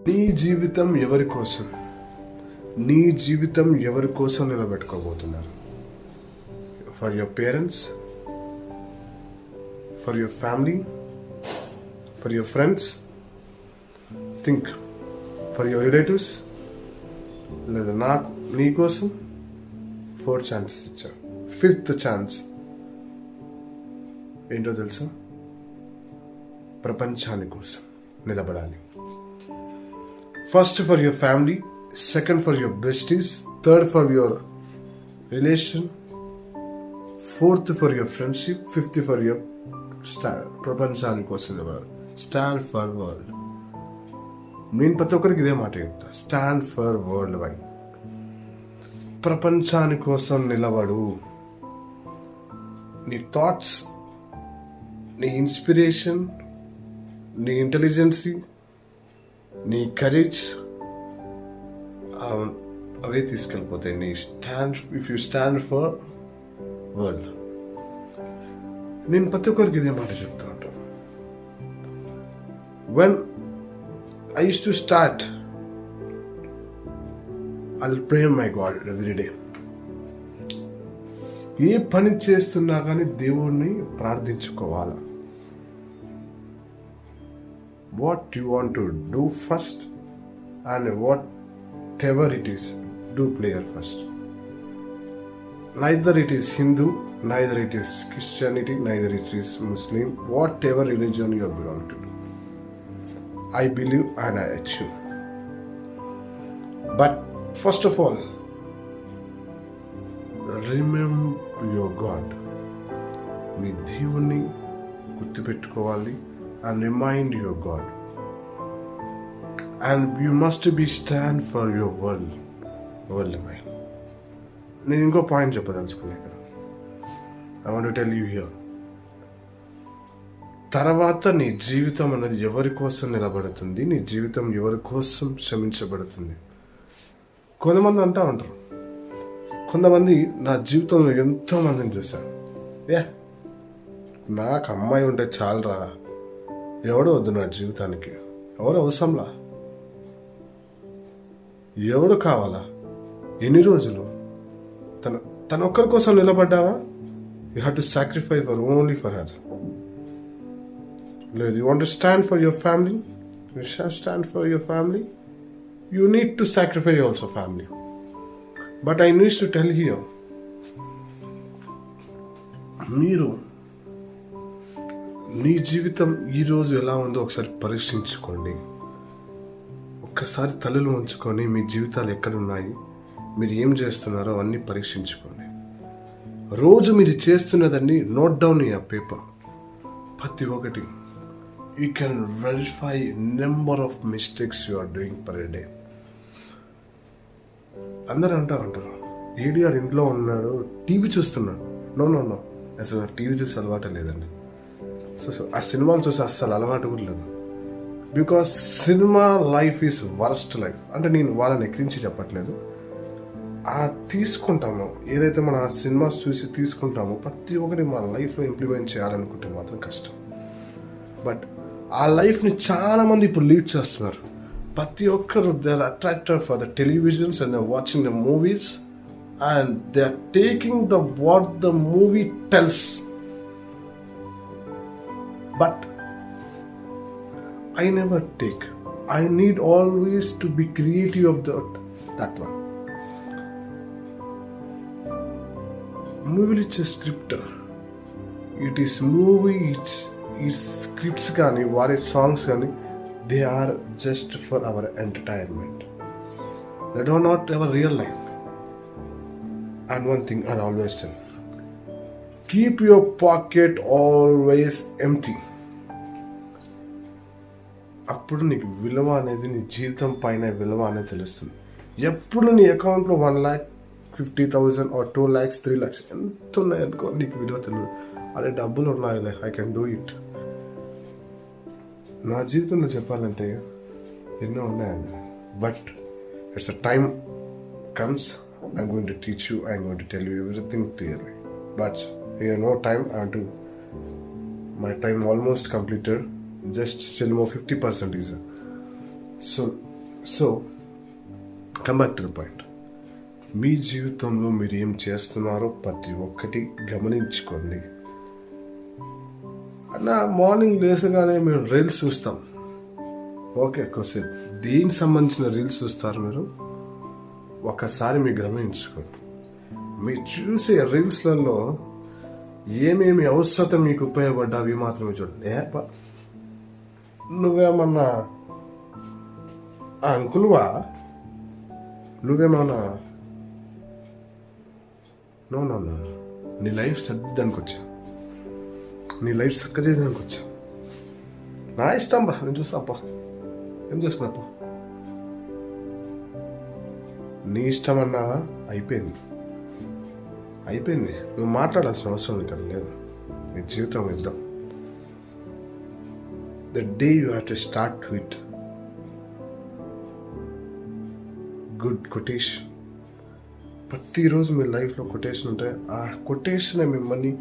నీ జీవితం ఎవరి కోసం? నీ జీవితం ఎవరి కోసం నిలబెట్టుకోబోతున్నారు? For your parents, for your family, for your friends, think for your relatives, లేదా నాకు నీ కోసం 4 ఛాన్సెస్ ఇచ్చారు. 5th ఛాన్స్ ఏంటో తెలుసా? ప్రపంచాని కోసం నిలబడాలి. First for your family, second for your besties, third for your relation, fourth for your friendship, fifth for your ప్రపంచాని కోసం నిలబడాలి. Stand for world. నేను ప్రతి ఒక్కరికి ఇదే మాట చెప్తా, స్టాండ్ ఫర్ వరల్డ్ వైడ్. ప్రపంచాని కోసం నిలబడు. నీ థాట్స్, నీ ఇన్స్పిరేషన్, నీ ఇంటెలిజెన్సీ, నీ కరేజ్ అవే తీసుకెళ్ళిపోతాయి. నీ if you stand for world. నేను ప్రతి ఒక్కరికి ఇదే మాట చెప్తా ఉంటాను. When I use to start, I'll pray my god every day. ఏ పని చేస్తున్నా కానీ దేవుణ్ణి ప్రార్థించుకోవాలా. What you want to do first, and whatever it is, do prayer first. Neither it is Hindu, neither it is Christianity, neither it is Muslim, whatever religion you belong to. I believe and I achieve. But first of all, remember your God. మీ దేవుణ్ణి గుర్తుపెట్టుకోవాలి. And remind your God, and you must be stand for your world mind. నేను ఇంకో point చెప్పదలుచుకున్నా ఇక్కడ. I want to tell you here. తర్వాత నీ జీవితం అనేది ఎవరి కోసం నిలబడుతుంది? నీ జీవితం ఎవరి కోసం శ్రమించబడుతుంది? కొంతమంది అంటా ఉంటారు, కొంతమంది నా జీవితంలో ఎంతో మందిని చూశాను, నాకు అమ్మాయి ఉంటే చాలరా, ఎవడు వద్దు నా జీవితానికి, ఎవరు అవసరంలా, ఎవడు కావాలా, ఎన్ని రోజులు తన ఒక్కరి కోసం నిలబడ్డావా? You have to sacrifice for only for her. లేదు, you want to stand for your family, you shall stand for your family. You need to sacrifice also family. But I needs to tell here, మీరు నీ జీవితం ఈరోజు ఎలా ఉందో ఒకసారి పరీక్షించుకోండి. ఒక్కసారి తలలు ఉంచుకొని మీ జీవితాలు ఎక్కడున్నాయి, మీరు ఏం చేస్తున్నారో అన్నీ పరీక్షించుకోండి. రోజు మీరు చేస్తున్నదాన్ని నోట్ డౌన్ ఇన్ పేపర్, ప్రతి ఒక్కటి. You can verify number of mistakes you are doing per day. అందరూ అంటారు, ఏడిఆర్ ఇంట్లో ఉన్నాడు, టీవీ చూస్తున్నాడు. నో, అసలు టీవీ చూసే అలవాటు లేదండి. సో ఆ సినిమాలు చూసి అస్సలు అలవాటు కూడా లేదు. Because cinema life is worst life. అంటే నేను వాళ్ళని ఎక్కిరించి చెప్పట్లేదు. తీసుకుంటాము ఏదైతే మన సినిమాస్ చూసి తీసుకుంటామో ప్రతి ఒక్కటి మన లైఫ్లో ఇంప్లిమెంట్ చేయాలనుకుంటే మాత్రం కష్టం. బట్ ఆ లైఫ్ని చాలా మంది ఇప్పుడు లీడ్ చేస్తున్నారు. ప్రతి ఒక్కరు they are attracted for the televisions and they are watching the movies and they are taking the what the movie tells. But I never take. I need always to be creative of that one. Movie is a scripter. It is movie. It's scripts gaani, varie songs gaani. They are just for our entertainment. They are not our real life. And one thing I always say, keep your pocket always empty. అప్పుడు నీకు విలువ అనేది, నీ జీవితం పైన విలువ అనేది తెలుస్తుంది. ఎప్పుడు నీ అకౌంట్లో 1,50,000 or 2 lakhs 3 lakhs ఎంత ఉన్నాయనుకో నీకు విలువ తెలియదు. అరే డబ్బులు ఉన్నాయి, ఐ కెన్ డూ ఇట్. నా జీవితంలో చెప్పాలంటే ఎన్నో ఉన్నాయండి. But it's a time comes, I'm going to teach you, I'm going to tell you everything clearly. But here no time. I have to, my time almost completed. Just still more 50% is. So so come back to the point. మీ జీవితంలో మీరు ఏం చేస్తున్నారో ప్రతి ఒక్కటి గమనించుకోండి. అన్న morning లేసగానే మేము రీల్స్ చూస్తాం. ఓకే, కొద్దిసేపు దీనికి సంబంధించిన రీల్స్ చూస్తారు మీరు. ఒకసారి మీరు గమనించుకోండి, మీరు చూసే రీల్స్లలో ఏమేమి అవసరం మీకు ఉపయోగపడ్డావి మాత్రమే చూడండి. నువ్వేమన్నా అంకుల్వా? నువ్వేమన్నా? నో నో నో, నీ లైఫ్ సర్దిదానికి వచ్చా, నీ లైఫ్ చక్కదిదానికి వచ్చా. నా ఇష్టం రా, నేను చూస్తా అప్ప, ఏం చేసుకున్నప్ప, నీ ఇష్టం అన్నావా? అయిపోయింది. నువ్వు మాట్లాడాల్సిన అవసరం ఇక్కడ లేదు. నీ జీవితం ఇద్దాం. The day you have to start with good quotation. ప్రతిరోజు మీ లైఫ్లో కొటేషన్ ఉంటాయి. ఆ కొటేషన్ మిమ్మల్ని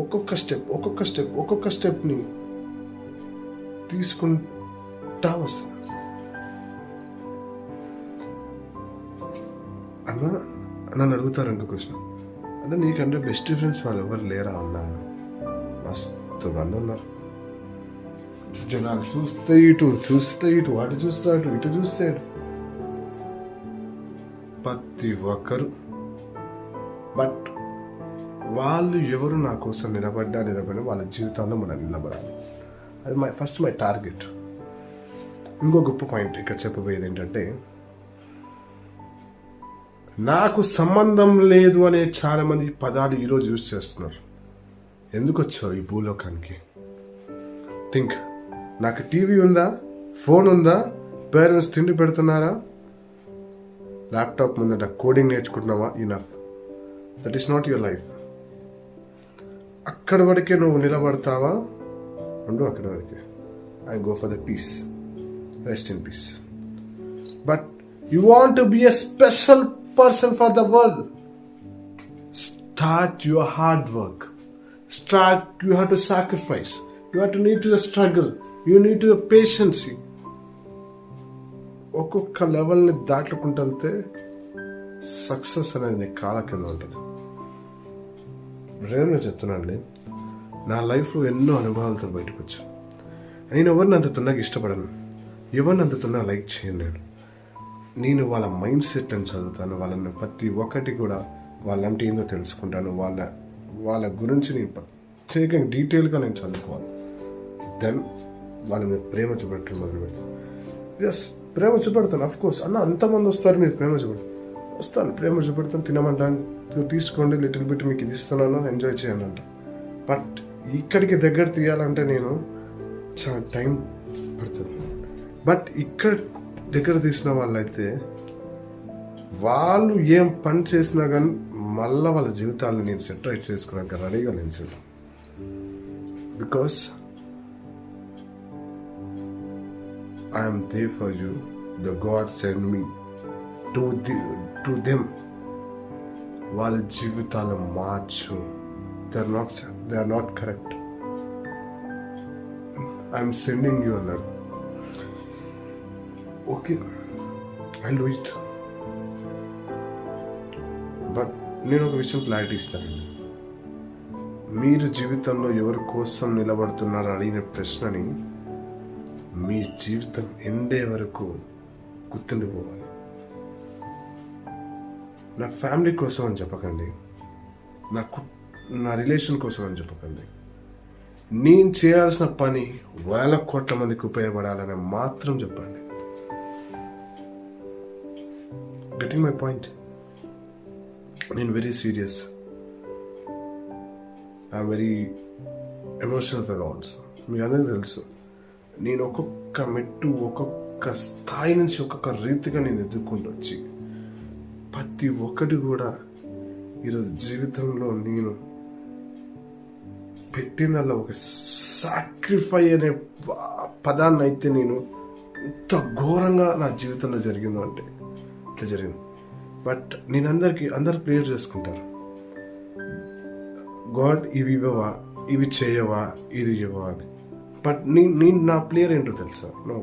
ఒక్కొక్క స్టెప్ని తీసుకుంటా వస్తుంది. నన్ను అడుగుతారు ఇంకో క్వశ్చన్, అంటే నీకంటే బెస్ట్ ఫ్రెండ్స్ వాళ్ళు ఎవరు లేరా అన్నా? మస్తు మంది ఉన్నారు. జనాలు చూస్తే ఇటు, అటు చూస్తే అటు, ఇటు చూస్తే ఇటు, ప్రతి ఒక్కరు. బట్ వాళ్ళు ఎవరు నా కోసం నిలబడి వాళ్ళ జీవితాల్లో మనం నిలబడాలి. అది మై టార్గెట్. ఇంకో గొప్ప పాయింట్ ఇక్కడ చెప్పబోయేది ఏంటంటే, నాకు సంబంధం లేదు అనే చాలా మంది పదాలు ఈరోజు యూజ్ చేస్తున్నారు. ఎందుకు వచ్చావు ఈ భూలోకానికి? థింక్. నాకు టీవీ ఉందా, ఫోన్ ఉందా, పేరెంట్స్ తిండి పెడుతున్నారా, ల్యాప్టాప్ ముందట కోడింగ్ నేర్చుకుంటున్నావా? Enough. That is not your life. అక్కడి వరకే నువ్వు నిలబడతావా? ఉండు అక్కడి వరకే. I go for the peace. Rest in peace. But you want to be a special person for the world. Start your hard work. You have to sacrifice. You have to need to struggle. You need to have patience. ఒక్కొక్క లెవెల్ని దాటుకుంటూ వెళ్తే success అనేది నీకు కాల కింద ఉంటుంది. రేణుగా చెప్తున్నాండి, నా లైఫ్లో ఎన్నో అనుభవాలతో బయటకు వచ్చాను. నేను ఎవరిని అంత తొందరగా ఇష్టపడను, ఎవరిని అంత తొందరగా లైక్ చేయను. నేను వాళ్ళ మైండ్ సెట్ అని చదువుతాను. వాళ్ళని ప్రతి ఒక్కటి కూడా వాళ్ళంటే ఏందో తెలుసుకుంటాను. వాళ్ళ గురించి నేను ప్రత్యేకంగా డీటెయిల్గా నేను చదువుకోవాలి. దెన్ వాళ్ళ మీద ప్రేమ చూపెట్టడం మొదలు పెడతాను. ఎస్, ప్రేమ చూపెడతాను. అఫ్కోర్స్ అన్న అంతమంది వస్తారు, మీరు ప్రేమ ప్రేమ చూపెడతాను. తినమంటాను, తీసుకోండి, లిటిల్ బిట్ మీకు ఇది ఇస్తున్నాను, ఎంజాయ్ చేయండి అంట. బట్ ఇక్కడికి దగ్గర తీయాలంటే నేను చాలా టైం పడుతుంది. బట్ ఇక్కడ దగ్గర తీసిన వాళ్ళైతే వాళ్ళు ఏం పని చేసినా కానీ మళ్ళీ వాళ్ళ జీవితాలను నేను సెటరైట్ చేసుకోవడానికి రెడీగా నిలిచాను. Because I'm there for you. The God send me to them. వాళ్ళ జీవితాలు మార్చు. They are not correct. I'm sending you అన్నాడు. Okay, I do it. But నేను ఒక విషయం క్లారిటీ ఇస్తానండి. మీరు జీవితంలో ఎవరి కోసం నిలబడుతున్నారో అడిగిన ప్రశ్నని మీ జీవితం ఎండే వరకు గుర్తుండిపోవాలి. నా ఫ్యామిలీ కోసం అని చెప్పకండి, నా రిలేషన్ కోసం అని చెప్పకండి. నేను చేయాల్సిన పని 1,000 కోట్ల మందికి ఉపయోగపడాలని మాత్రం చెప్పండి. Getting my point? నేను very serious. I'm very emotional for also. మీకు అందరికీ తెలుసు, నేను ఒక్కొక్క మెట్టు, ఒక్కొక్క స్థాయి నుంచి ఒక్కొక్క రీతిగా నేను ఎదుర్కొంటూ వచ్చి ప్రతి ఒక్కటి కూడా ఈరోజు జీవితంలో నేను పెట్టిందల్లా ఒక సాక్రిఫై అనే పదాన్ని అయితే నేను ఇంత ఘోరంగా నా జీవితంలో జరిగిందో అంటే ఇట్లా జరిగింది. బట్ నేను అందరు ప్రేయర్ చేసుకుంటారు, గాడ్ ఇవి ఇవ్వవా, ఇవి చేయవా, ఇది ఇవ్వవా అని. బట్ నేను నా ప్లేయర్ ఏంటో తెలుసా? నో.